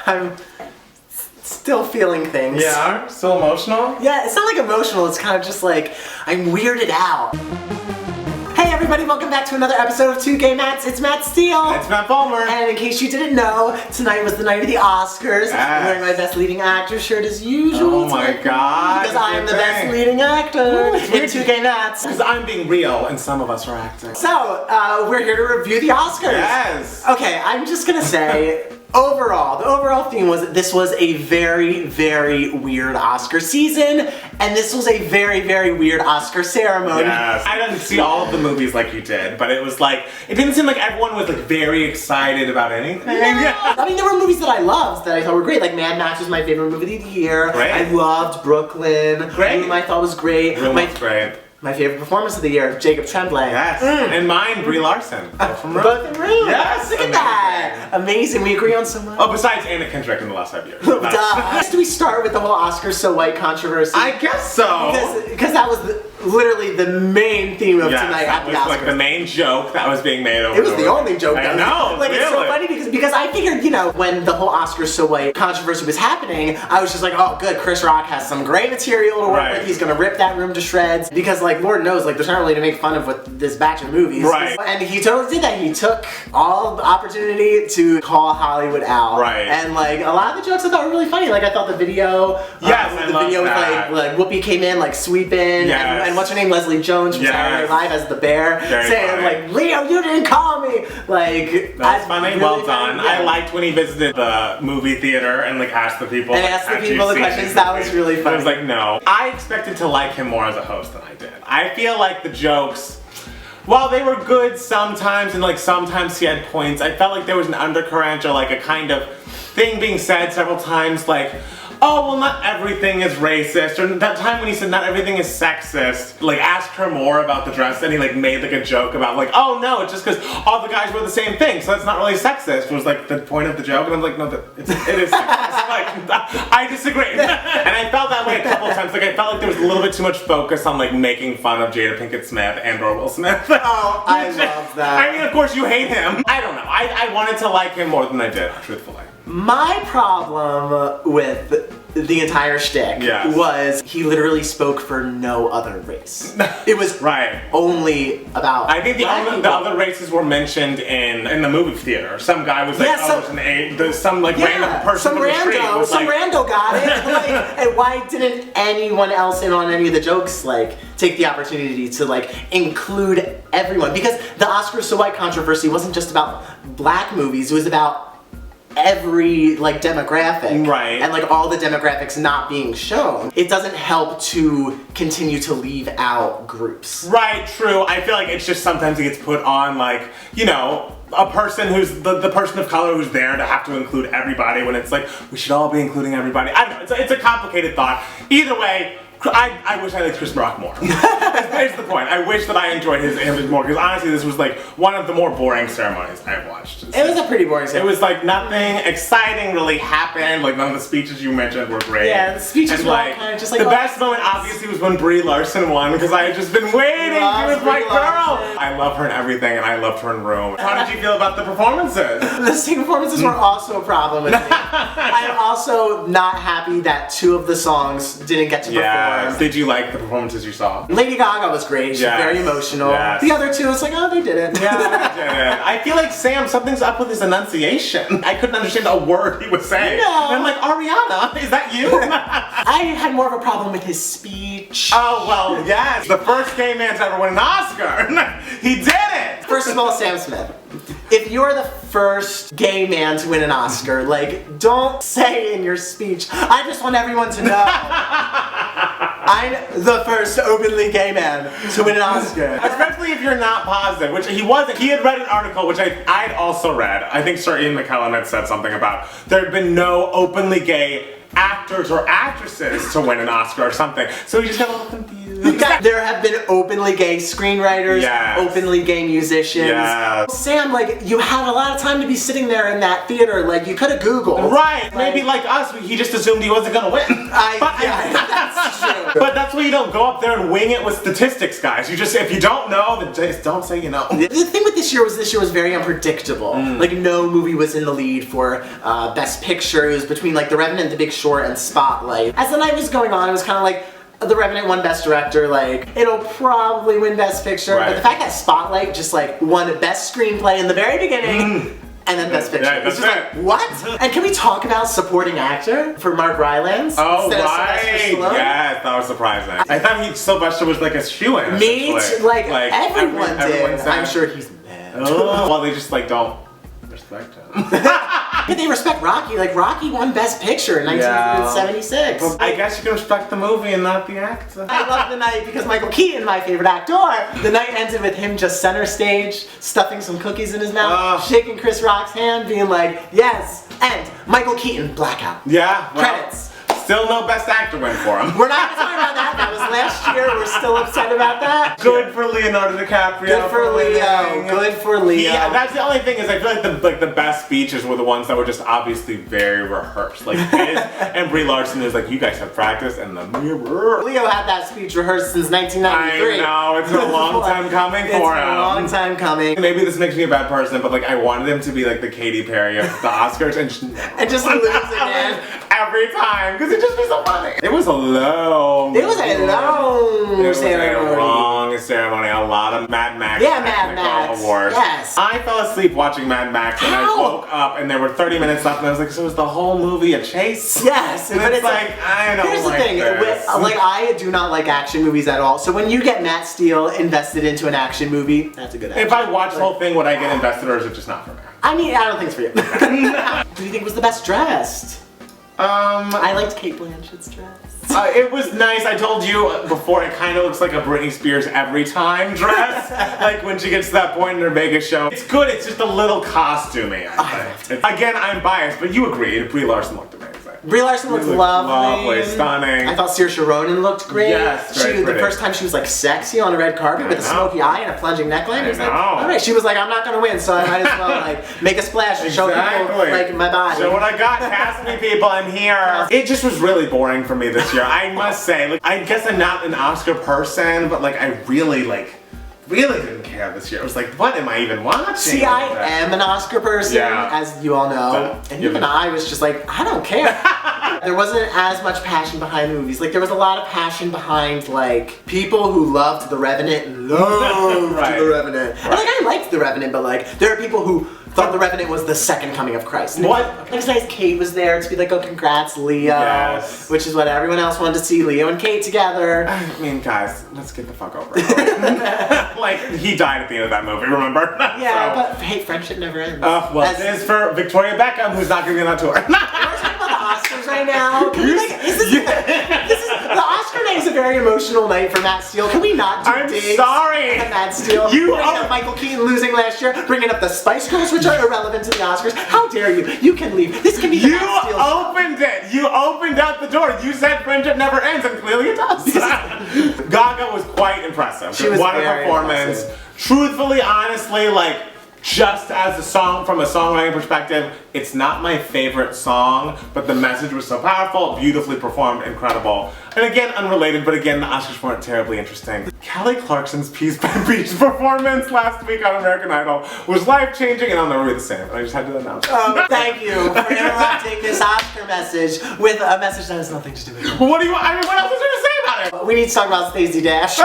I'm still feeling things. Yeah, still emotional? Yeah, it's not like emotional, it's kind of just like, I'm weirded out. Hey everybody, welcome back to another episode of Two Gay Matts. It's Matt Steele. It's Matt Palmer. And in case you didn't know, tonight was the night of the Oscars. Yes. I'm wearing my Best Leading Actor shirt as usual. Oh my god. Because I am the Best Leading Actor in Two Gay Matts. Because I'm being real and some of us are acting. So, we're here to review the Oscars. Yes. Okay, I'm just gonna say, the overall theme was that this was a very, very weird Oscar season, and this was a very, very weird Oscar ceremony. Yes. I didn't see all of the movies like you did, but it was like, it didn't seem like everyone was like very excited about anything. Yeah. I mean, there were movies that I loved that I thought were great. Like Mad Max was my favorite movie of the year. Great. I loved Brooklyn. Great. Room I thought was great. Room was great. My favorite performance of the year, Jacob Tremblay. Yes. And mine, Brie Larson. Both from Room. Both in Room. Yes. Look at that. Amazing. We agree on so much. Oh, besides Anna Kendrick in the last 5 years. Duh. Do we start with the whole Oscars So White controversy? I guess so. Because that was literally the main theme of tonight at the Oscars. That was like the main joke that was being made over. It was the only joke. I know. Like really. It's so funny because I figured, you know, when the whole Oscars So White controversy was happening, I was just like, oh good, Chris Rock has some great material to work with. He's gonna rip that room to shreds because, like, Lord knows, like, there's not really to make fun of with this batch of movies. Right. And he totally did that. He took all the opportunity to call Hollywood out. Right. And like a lot of the jokes I thought were really funny. Like I thought the video. Yes, I the love video that. with like Whoopi came in like sweeping. Yes. And what's her name? Leslie Jones from Saturday Night Live as the bear, Very saying funny. like, Leo, you didn't call me. Like that's funny. really Well done. funny. Yeah. I liked when he visited the movie theater and like asked the people. And like, asked the "Have people you the seen questions. these That movies?" was really funny. I was like, no. I expected to like him more as a host than I did. I feel like the jokes, while they were good sometimes and like sometimes he had points, I felt like there was an undercurrent or like a kind of thing being said several times like, oh, well, not everything is racist, or that time when he said not everything is sexist, like asked her more about the dress and he like made like a joke about like, oh no, it's just because all the guys wear the same thing, so that's not really sexist, was like the point of the joke, and I'm like, no, it is sexist. Like, I disagree. And I felt that way a couple of times, like I felt like there was a little bit too much focus on like making fun of Jada Pinkett Smith and or Will Smith. Oh, I love that. I mean, of course you hate him. I don't know, I wanted to like him more than I did, truthfully. My problem with the entire shtick was he literally spoke for no other race. It was only about I think the other races were mentioned in the movie theater. Some guy was like, some like random person from the street was some rando got it. Like, and why didn't anyone else in on any of the jokes like take the opportunity to like include everyone? Because the Oscars So White controversy wasn't just about black movies, it was about every like demographic, and like all the demographics not being shown. It doesn't help to continue to leave out groups. Right, true. I feel like it's just sometimes it gets put on like, you know, a person who's the person of color who's there to have to include everybody when it's like we should all be including everybody. I don't know, it's a complicated thought. Either way, I wish I liked Chris Rock more. That's the point. I wish that I enjoyed him more, because honestly this was like one of the more boring ceremonies I've watched. It was a pretty boring ceremony. It was like nothing exciting really happened, like none of the speeches you mentioned were great. Yeah, the speeches were all kind of just like... The best moment obviously was when Brie Larson won, because I had just been waiting, she was my girl! I love her in everything, and I loved her in Room. How did you feel about the performances? The singing performances were also a problem with me. I am also not happy that two of the songs didn't get to perform. Did you like the performances you saw? Lady Gaga was great. She's very emotional. The other two, it's like, oh, they didn't. Yeah, they didn't. I feel like Sam, something's up with his enunciation. I couldn't understand a word he was saying. No. And I'm like, Ariana, is that you? I had more of a problem with his speech. Oh, well, yes. The first gay man to ever win an Oscar. He did it! First of all, Sam Smith. If you're the first gay man to win an Oscar, like, don't say in your speech, I just want everyone to know I'm the first openly gay man to win an Oscar. Especially if you're not positive, which he wasn't. He had read an article, which I'd also read. I think Sir Ian McKellen had said something about there had been no openly gay actors or actresses to win an Oscar or something. So he just got a little confused. There have been openly gay screenwriters, openly gay musicians. Sam, like, you had a lot of time to be sitting there in that theater. Like, you could have Googled. Right. Like, maybe like us, he just assumed he wasn't gonna win. That's true. But that's why you don't go up there and wing it with statistics, guys. You just, if you don't know, then just don't say you know. The thing with this year was very unpredictable. Like, no movie was in the lead for Best Picture. It was between like The Revenant, The Big Short, and Spotlight. As the night was going on, it was kind of like, The Revenant won Best Director, like, it'll probably win Best Picture, but the fact that Spotlight just like won Best Screenplay in the very beginning, and then Best Picture. It's just like, what? And can we talk about supporting actor for Mark Rylance? Oh, right. Yes, that was surprising. I thought Sylvester was like a shoo-in. Me too, like everyone did. I'm sure he's mad. Oh, well, they just like don't respect him. But they respect Rocky. Like, Rocky won Best Picture in 1976. Well, I guess you can respect the movie and not the actor. I love the night because Michael Keaton, my favorite actor, the night ended with him just center stage, stuffing some cookies in his mouth, shaking Chris Rock's hand, being like, yes, and Michael Keaton, blackout. Yeah, well, credits. Still no Best Actor win for him. We're not talking about that. That was last year. We're still upset about that. Good for Leonardo DiCaprio. Good for Leo. Good for Leo. Yeah, that's the only thing is I feel like the best speeches were the ones that were just obviously very rehearsed. Like his and Brie Larson is like, you guys have practiced in the mirror. Leo had that speech rehearsed since 1993. I know, it's a long time coming for him. It's a long time coming. Maybe this makes me a bad person, but like I wanted him to be like the Katy Perry of the Oscars and just lose again. Every time, because it'd just be so funny. It was a long ceremony. A lot of Mad Max awards. Yes. I fell asleep watching Mad Max and I woke up and there were 30 minutes left and I was like, so is the whole movie a chase? Yes. But it's like, I don't here's like the thing, this. like I do not like action movies at all. So when you get Matt Steele invested into an action movie, that's a good action. If I watch the whole thing, would I get invested or is it just not for me? I mean, I don't think it's for you. Who do you think was the best dressed? I liked Cate Blanchett's dress. It was nice. I told you before, it kind of looks like a Britney Spears every time dress. Like when she gets to that point in her Vegas show. It's good, it's just a little costumey, I think. Again, I'm biased, but you agreed. Brie Larson looked amazing. Brie Larson looked lovely, stunning. I thought Saoirse Ronan looked great. Yes, very pretty. The first time she was like sexy on a red carpet with a smoky eye and a plunging neckline. It was like, all right. She was like, I'm not gonna win, so I might as well like make a splash and show people like my body. So what I got, cast me people, I'm here. It just was really boring for me this year. I must say, like, I guess I'm not an Oscar person, but like I really didn't care this year. It was like, what am I even watching? See, I am an Oscar person, as you all know. And even I was just like, I don't care. There wasn't as much passion behind the movies. Like, there was a lot of passion behind, like, people who loved The Revenant and loved The Revenant. And, like, I liked The Revenant, but, like, there are people who thought The Revenant was the second coming of Christ. What? Next night, Kate was there to be like, oh, congrats, Leo. Yes. Which is what everyone else wanted to see, Leo and Kate together. I mean, guys, let's get the fuck over it. Like, he died at the end of that movie, remember? Yeah, but hey, friendship never ends. Well, it is for Victoria Beckham, who's not going to be on that tour. We're talking about the Oscars right now. Can we, like, the Oscar night is a very emotional night for Matt Steele. Can we not do digs at Matt Steele? Bringing up Michael Keaton losing last year, bringing up the Spice Girls, which are irrelevant to the Oscars. How dare you? You can leave. This can be the Matt Steele show. Opened it. You opened up the door. You said friendship never ends, and clearly it does. GaGa was quite impressive. She was what a performance. Impressive. Truthfully, honestly, like, just as a song, from a songwriting perspective, it's not my favorite song, but the message was so powerful, beautifully performed, incredible. And again, unrelated, but again, the Oscars weren't terribly interesting. Kelly Clarkson's Piece by Beach performance last week on American Idol was life-changing, and I'll never be the same. I just had to announce it. Oh, thank you for interrupting this Oscar message with a message that has nothing to do with it. What do you want? I mean, what else is there to say about it? We need to talk about Stacey Dash.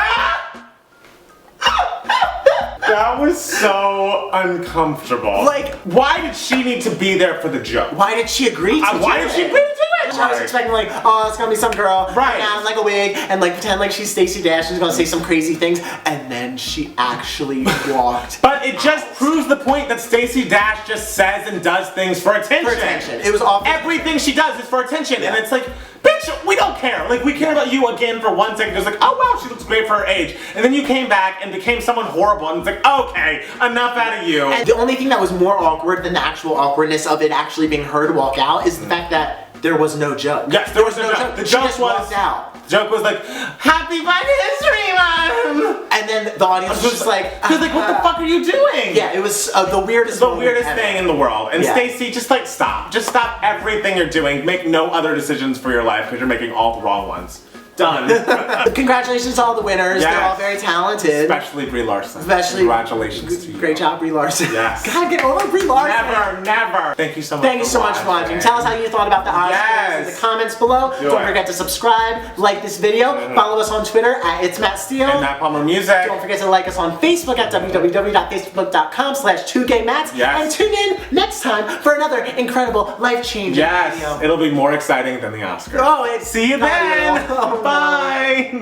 That was so uncomfortable. Like, why did she need to be there for the joke? Why did she agree to Why did she agree to it? I was expecting like, oh, it's gonna be some girl down like a wig and like pretend like she's Stacey Dash and is gonna say some crazy things, and then she actually walked. But it just proves the point that Stacey Dash just says and does things for attention. For attention. It was awful. Everything she does is for attention, and it's like, bitch, we don't care. Like, we care about you again for 1 second. It's like, oh wow, she looks great for her age. And then you came back and became someone horrible, and it's like, okay, enough out of you. And the only thing that was more awkward than the actual awkwardness of it actually being her to walk out is the fact that there was no joke. Yes, there was no joke. The joke was walked out. joke was like, Happy Black History Month! And then the audience was just like, He was like, what the fuck are you doing? Yeah, it was the weirdest The weirdest thing in the world. And Yeah. Stacey, just like stop. Just stop everything you're doing. Make no other decisions for your life because you're making all the wrong ones. Done. Congratulations to all the winners. Yes. They're all very talented. Especially Brie Larson. Especially- Congratulations to you. Great job, Brie Larson. Yes. God, get over Brie Larson. Never, never. Thank you so much. Thank you so much for watching. Tell us how you thought about the Oscars in the Yes. comments below. Do Don't it. forget to subscribe, like this video, follow us on Twitter at It's Matt Steele. And Matt Palmer Music. Don't forget to like us on Facebook at www.facebook.com/2gaymats. Yes. And tune in next time for another incredible, life-changing video. Yes. It'll be more exciting than the Oscars. Oh, it's See you not then. real. Oh, no. Bye.